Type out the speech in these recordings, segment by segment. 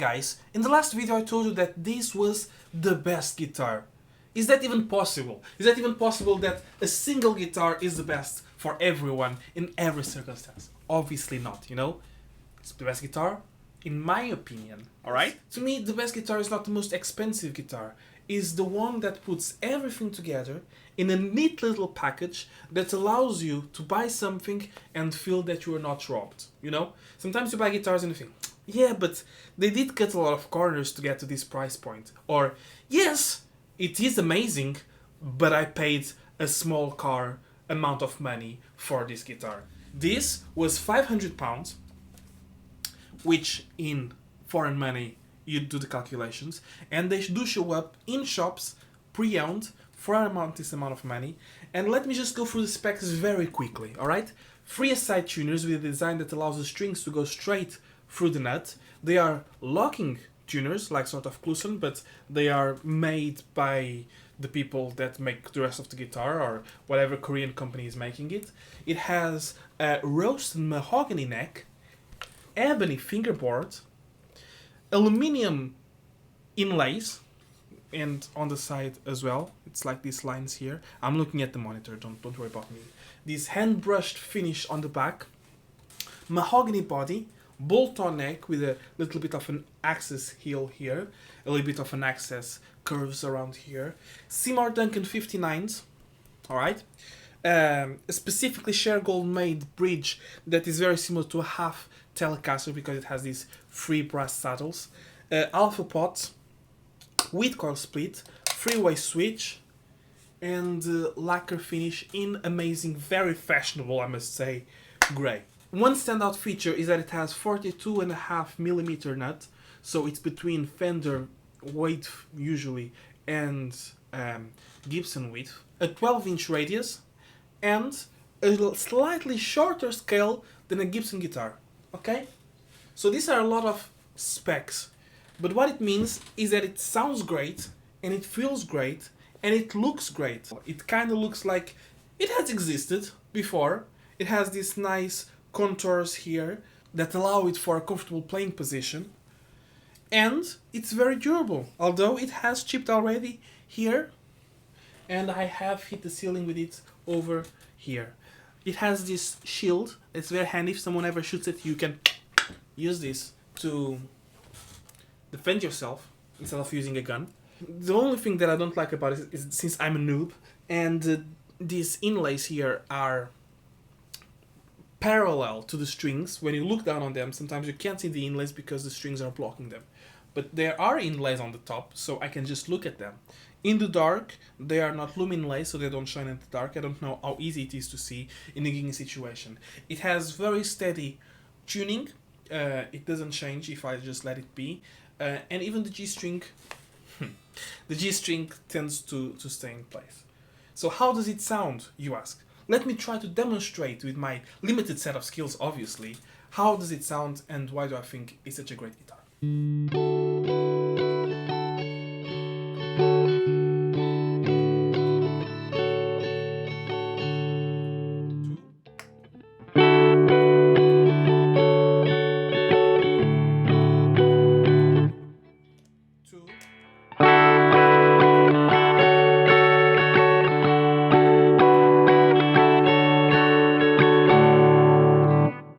guys, in the last video I told you that this was the best guitar. Is that even possible? Is that even possible that a single guitar is the best for everyone in every circumstance? Obviously not, you know? It's the best guitar, in my opinion, alright? To me, the best guitar is not the most expensive guitar. It's the one that puts everything together in a neat little package that allows you to buy something and feel that you are not robbed, you know? Sometimes you buy guitars and you think, yeah, but they did cut a lot of corners to get to this price point. Or, yes, it is amazing, but I paid a small car amount of money for this guitar. This was £500, which in foreign money, you do the calculations, and they do show up in shops, pre-owned, for this amount of money. And let me just go through the specs very quickly, alright? 3 side tuners with a design that allows the strings to go straight through the nut. They are locking tuners, like sort of Kluson, but they are made by the people that make the rest of the guitar, or whatever Korean company is making it. It has a roasted mahogany neck, ebony fingerboard, aluminium inlays, and on the side as well, it's like these lines here. I'm looking at the monitor, don't worry about me. This hand brushed finish on the back, mahogany body, bolt-on neck with a little bit of an access heel here, a little bit of an access curves around here. Seymour Duncan 59s, alright. Specifically Shergold made bridge that is very similar to a half Telecaster because it has these 3 brass saddles. Alpha pot, with coil split, 3-way switch, and lacquer finish in amazing, very fashionable, I must say, grey. One standout feature is that it has 42.5mm nut, so it's between Fender width usually and Gibson width, a 12-inch radius, and a slightly shorter scale than a Gibson guitar. Okay? So these are a lot of specs, but what it means is that it sounds great, and it feels great, and it looks great. It kind of looks like it has existed before. It has these nice contours here that allow it for a comfortable playing position, and it's very durable, although it has chipped already here, and I have hit the ceiling with it over here. It has this shield. It's very handy. If someone ever shoots at you, you can use this to defend yourself instead of using a gun. The only thing that I don't like about it is since I'm a noob, and these inlays here are parallel to the strings. When you look down on them, sometimes you can't see the inlays because the strings are blocking them. But there are inlays on the top, so I can just look at them. In the dark, they are not lumen inlays, so they don't shine in the dark. I don't know how easy it is to see in a given situation. It has very steady tuning. It doesn't change if I just let it be. And even the G-string, the G-string tends to stay in place. So how does it sound, you ask? Let me try to demonstrate with my limited set of skills, obviously, how does it sound and why do I think it's such a great guitar.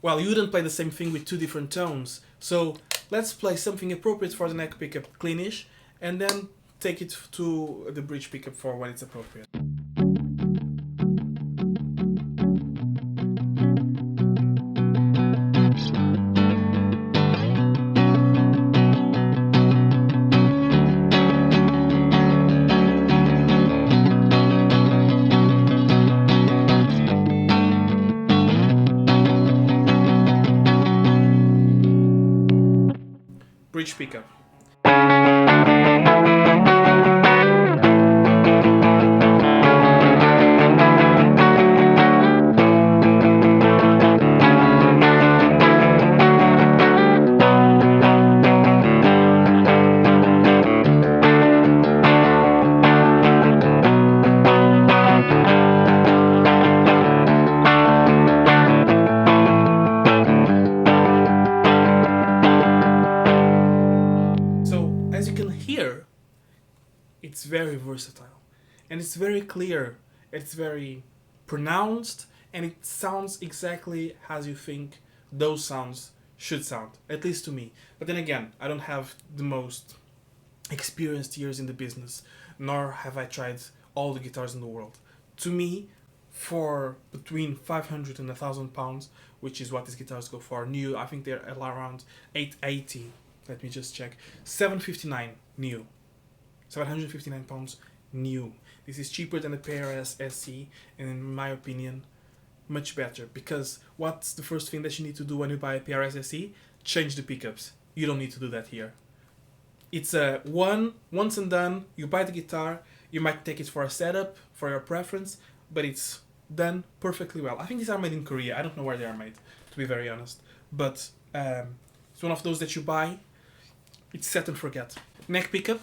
Well, you wouldn't play the same thing with 2 different tones, so let's play something appropriate for the neck pickup, cleanish, and then take it to the bridge pickup for when it's appropriate. Bridge pickup. here, it's very versatile. And it's very clear, it's very pronounced, and it sounds exactly as you think those sounds should sound, at least to me. But then again, I don't have the most experienced years in the business, nor have I tried all the guitars in the world. To me, for between 500 and 1,000 pounds, which is what these guitars go for, new, I think they're around 880. Let me just check. 759 new. 759 pounds new. This is cheaper than the PRS SE, and in my opinion, much better. Because what's the first thing that you need to do when you buy a PRS SE? Change the pickups. You don't need to do that here. It's a once and done. You buy the guitar. You might take it for a setup, for your preference, but it's done perfectly well. I think these are made in Korea. I don't know where they are made, to be very honest. But it's one of those that you buy, it's set and forget. Neck pickup.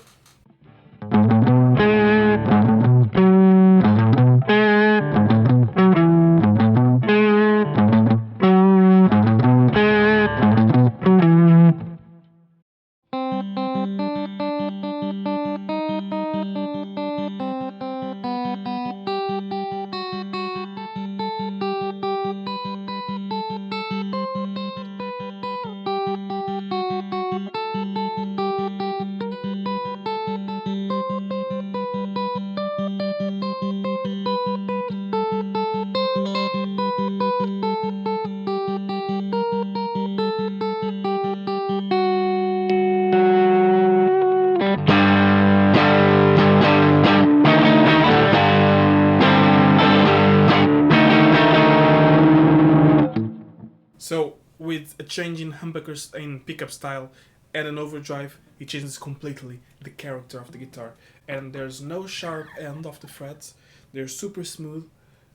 So with a change in humbuckers in pickup style and an overdrive, it changes completely the character of the guitar. And there's no sharp end of the frets. They're super smooth.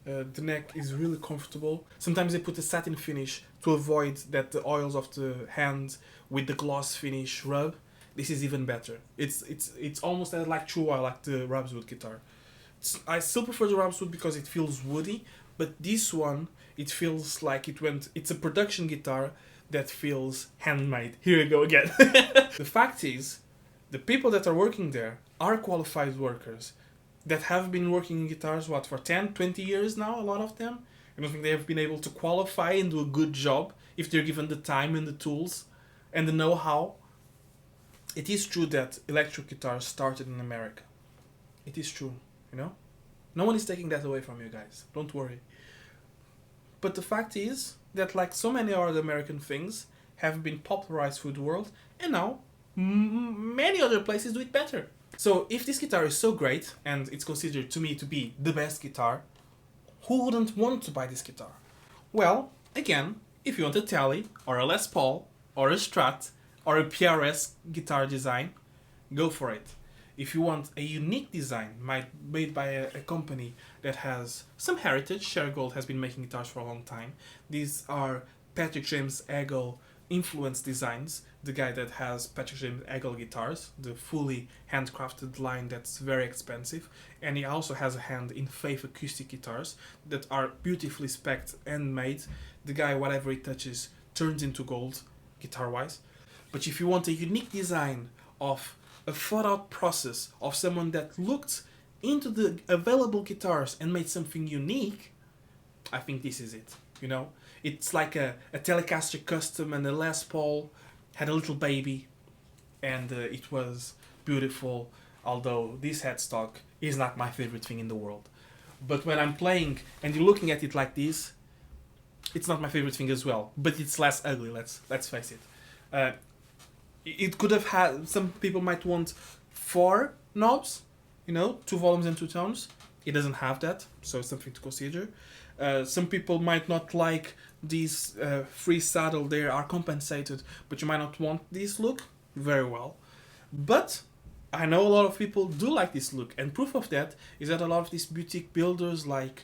The neck is really comfortable. Sometimes they put a satin finish to avoid that the oils of the hand with the gloss finish rub. This is even better. It's almost like true oil, like the Robswood guitar. I still prefer the Robswood because it feels woody, but this one, it feels like it's a production guitar that feels handmade. Here we go again. The fact is, the people that are working there are qualified workers that have been working in guitars, for 10, 20 years now, a lot of them. I don't think they have been able to qualify and do a good job if they're given the time and the tools and the know-how. It is true that electric guitars started in America. It is true, you know? No one is taking that away from you guys. Don't worry. But the fact is that, like so many other American things, have been popularized through the world, and now many other places do it better. So if this guitar is so great, and it's considered to me to be the best guitar, who wouldn't want to buy this guitar? Well, again, if you want a tele, or a Les Paul, or a Strat, or a PRS guitar design, go for it. If you want a unique design made by a company that has some heritage, Shergold has been making guitars for a long time. These are Patrick James Eggle influenced designs, the guy that has Patrick James Eggle guitars, the fully handcrafted line that's very expensive, and he also has a hand in Faith acoustic guitars that are beautifully spec'd and made. The guy, whatever he touches, turns into gold, guitar-wise. But if you want a unique design of a thought-out process of someone that looked into the available guitars and made something unique, I think this is it, you know? It's like a Telecaster Custom and a Les Paul had a little baby, and it was beautiful, although this headstock is not my favorite thing in the world. But when I'm playing and you're looking at it like this, it's not my favorite thing as well, but it's less ugly, let's face it. It could have had, some people might want 4 knobs, you know, 2 volumes and 2 tones. It doesn't have that, so it's something to consider. Some people might not like these free saddle, they are compensated, but you might not want this look. Very well. But I know a lot of people do like this look, and proof of that is that a lot of these boutique builders like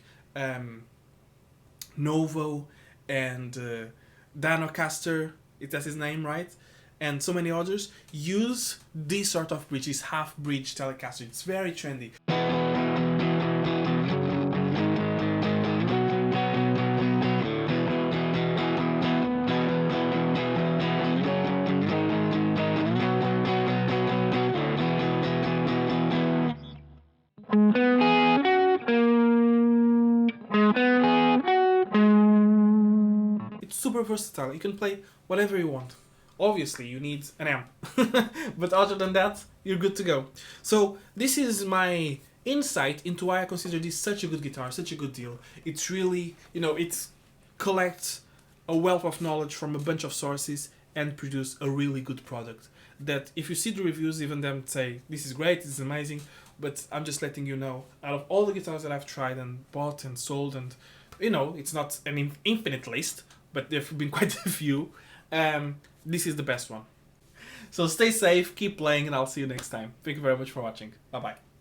Novo and Danocaster, if that's his name, right? And so many others use this sort of bridge, this half-bridge Telecaster. It's very trendy. super versatile. You can play whatever you want. Obviously, you need an amp. But other than that, you're good to go. So this is my insight into why I consider this such a good guitar, such a good deal. It's really, you know, it collects a wealth of knowledge from a bunch of sources and produce a really good product. That if you see the reviews, even them say, this is great, this is amazing, but I'm just letting you know, out of all the guitars that I've tried and bought and sold, and, you know, it's not an infinite list, but there have been quite a few, this is the best one. So stay safe, keep playing, and I'll see you next time. Thank you very much for watching. Bye-bye.